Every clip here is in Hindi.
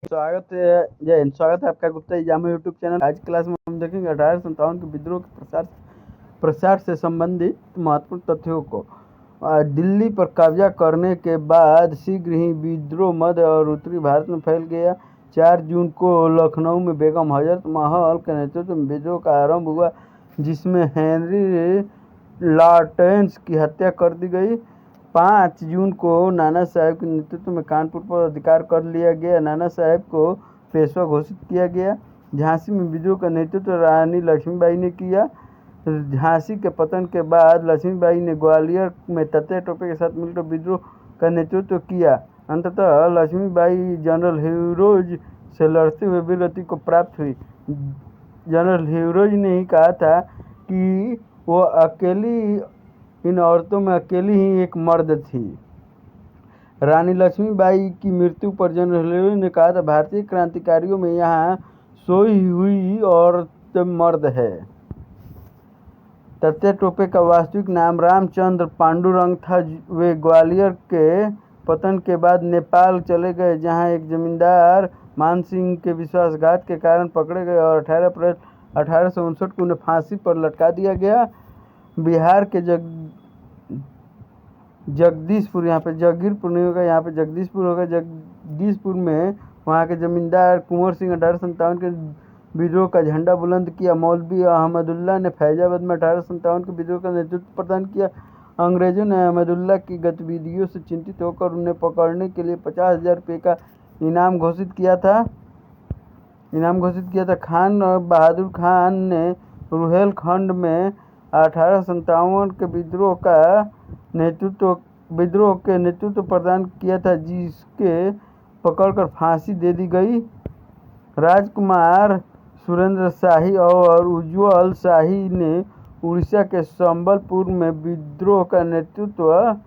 स्वागत है जय हिंद। स्वागत है आपका गुप्ता जामा यूट्यूब चैनल। आज क्लास में हम देखेंगे 1857 के विद्रोह के प्रसार से संबंधित महत्वपूर्ण तथ्यों को। दिल्ली पर कब्जा करने के बाद शीघ्र ही विद्रोह मध्य और उत्तरी भारत में फैल गया। 4 जून को लखनऊ में बेगम हजरत महल के नेतृत्व में विद्रोह का आरंभ हुआ, जिसमें हेनरी लॉरेंस की हत्या कर दी गई। 5 जून को नाना साहब के नेतृत्व में कानपुर पर अधिकार कर लिया गया। नाना साहब को पेशवा घोषित किया गया। झांसी में विद्रोह का नेतृत्व रानी लक्ष्मीबाई ने किया। झांसी के पतन के बाद लक्ष्मीबाई ने ग्वालियर में तात्या टोपे के साथ मिलकर विद्रोह का नेतृत्व किया। अंततः लक्ष्मीबाई जनरल ह्यूरोज से लड़ते हुए वीरगति को प्राप्त हुई। जनरल ह्यूरोज ने ही कहा था कि वो अकेली इन औरतों में अकेली ही एक मर्द थी। रानी लक्ष्मीबाई की मृत्यु पर जनरल ह्यूरोज ने कहा था, भारतीय क्रांतिकारियों में यहाँ सोई हुई औरत मर्द है। तात्या टोपे का वास्तविक नाम रामचंद्र पांडुरंग था। वे ग्वालियर के पतन के बाद नेपाल चले गए, जहां एक जमींदार मान सिंह के विश्वासघात के कारण पकड़े गए और 18 अप्रैल 1859 को उन्हें फांसी पर लटका दिया गया। बिहार के जगदीशपुर, यहाँ पे जगीरपुर नहीं होगा, यहाँ पे जगदीशपुर होगा। जगदीशपुर में वहाँ के जमींदार कुंवर सिंह 1857 के विद्रोह का झंडा बुलंद किया। मौलवी अहमदुल्ला ने फैजाबाद में 1857 के विद्रोह का नेतृत्व प्रदान किया। अंग्रेजों ने अहमदुल्ला की गतिविधियों से चिंतित होकर उन्हें पकड़ने के लिए 50,000 रुपये का इनाम घोषित किया था। खान बहादुर खान ने रुहेलखंड में 1857 के विद्रोह के नेतृत्व प्रदान किया था, जिसके पकड़कर फांसी दे दी गई। राजकुमार सुरेंद्र शाही और उज्ज्वल शाही ने उड़ीसा के संबलपुर में विद्रोह का नेतृत्व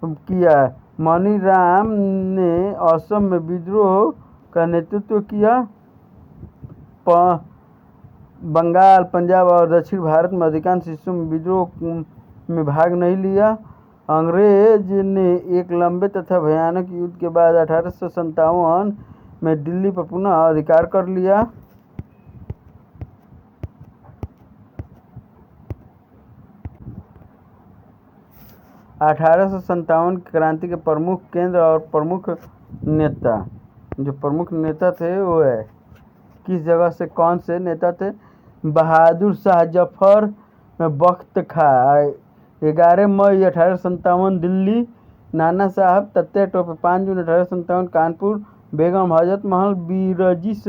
किया। मनीराम ने असम में विद्रोह का नेतृत्व किया। बंगाल, पंजाब और दक्षिण भारत में अधिकांश हिस्सों में विद्रोह में भाग नहीं लिया। अंग्रेज ने एक लंबे तथा भयानक युद्ध के बाद 1857 में दिल्ली पर पुनः अधिकार कर लिया। 1857 की क्रांति के प्रमुख केंद्र और प्रमुख नेता थे वो है, किस जगह से कौन से नेता थे? बहादुर शाह जफर बख्त खां 11 मई 1857 दिल्ली। नाना साहब तात्या टोपे 5 जून 1857 कानपुर। बेगम हजरत महल बीरजिस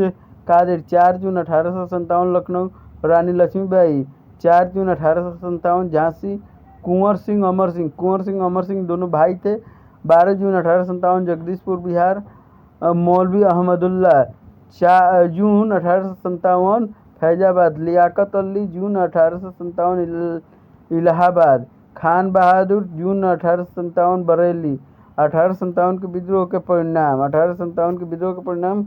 कादिर 4 जून 1857 लखनऊ। रानी लक्ष्मीबाई 4 जून 1857 झांसी। कुंवर सिंह अमर सिंह दोनों भाई थे, 12 जून 1857 जगदीशपुर बिहार। मौलवी अहमदुल्ला 4 जून 1857 फैजाबाद। लियाकत अली जून 1857 इलाहाबाद। खान बहादुर जून 1857 बरेली। 1857 के विद्रोह के परिणाम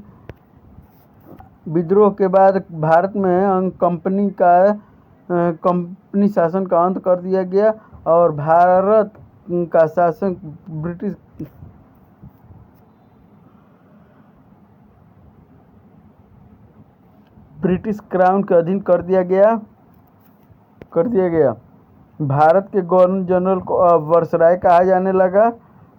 विद्रोह के बाद भारत में कंपनी शासन का अंत कर दिया गया और भारत का शासन ब्रिटिश क्राउन के अधीन कर दिया गया। भारत के गवर्नर जनरल को अब वायसराय कहा जाने लगा।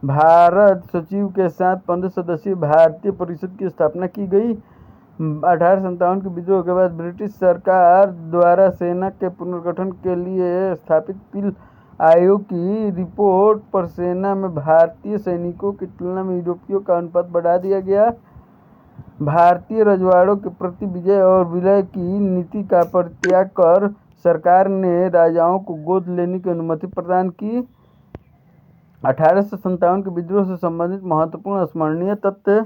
भारत सचिव के साथ 15 सदस्यीय भारतीय परिषद की स्थापना की गई। 1857 के विद्रोह के बाद ब्रिटिश सरकार द्वारा सेना के पुनर्गठन के लिए स्थापित पील आयोग की रिपोर्ट पर सेना में भारतीय सैनिकों की तुलना में यूरोपियों का अनुपात बढ़ा दिया गया। भारतीय रजवाड़ों के प्रति विजय और विलय की नीति का परित्याग कर सरकार ने राजाओं को गोद लेने की अनुमति प्रदान की। 1857 के विद्रोह से संबंधित महत्वपूर्ण स्मरणीय तथ्य: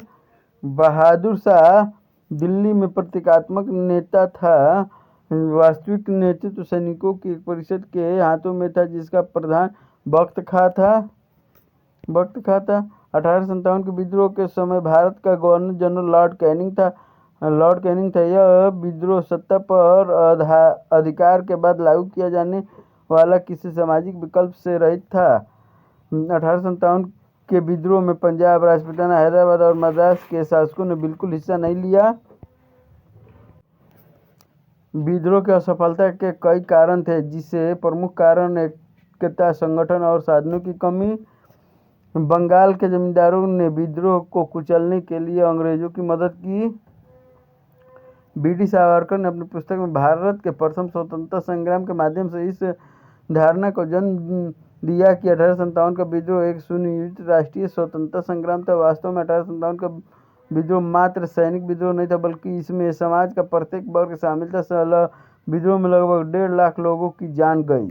बहादुर शाह दिल्ली में प्रतीकात्मक नेता था। वास्तविक नेतृत्व सैनिकों की एक परिषद के हाथों में था, जिसका प्रधान बख्त खां था। 1857 के विद्रोह के समय भारत का गवर्नर जनरल लॉर्ड कैनिंग था। यह विद्रोह सत्ता पर अधिकार के बाद लागू किया जाने वाला किसी सामाजिक विकल्प से रहित था। 1857 के विद्रोह में पंजाब, राजपूताना, हैदराबाद और मद्रास के शासकों ने बिल्कुल हिस्सा नहीं लिया। विद्रोह की असफलता के कई कारण थे, जिसे प्रमुख कारण एकता, संगठन और साधनों की कमी। बंगाल के जमींदारों ने विद्रोह को कुचलने के लिए अंग्रेजों की मदद की। बीडी सावरकर ने अपनी पुस्तक में भारत के प्रथम स्वतंत्रता संग्राम के माध्यम से इस धारणा को जन्म दिया कि 1857 का विद्रोह एक सुनियोजित राष्ट्रीय स्वतंत्रता संग्राम था। वास्तव में 1857 का विद्रोह मात्र सैनिक विद्रोह नहीं था, बल्कि इसमें समाज का प्रत्येक वर्ग शामिल था। विद्रोह में लगभग 1.5 लाख लोगों की जान गई।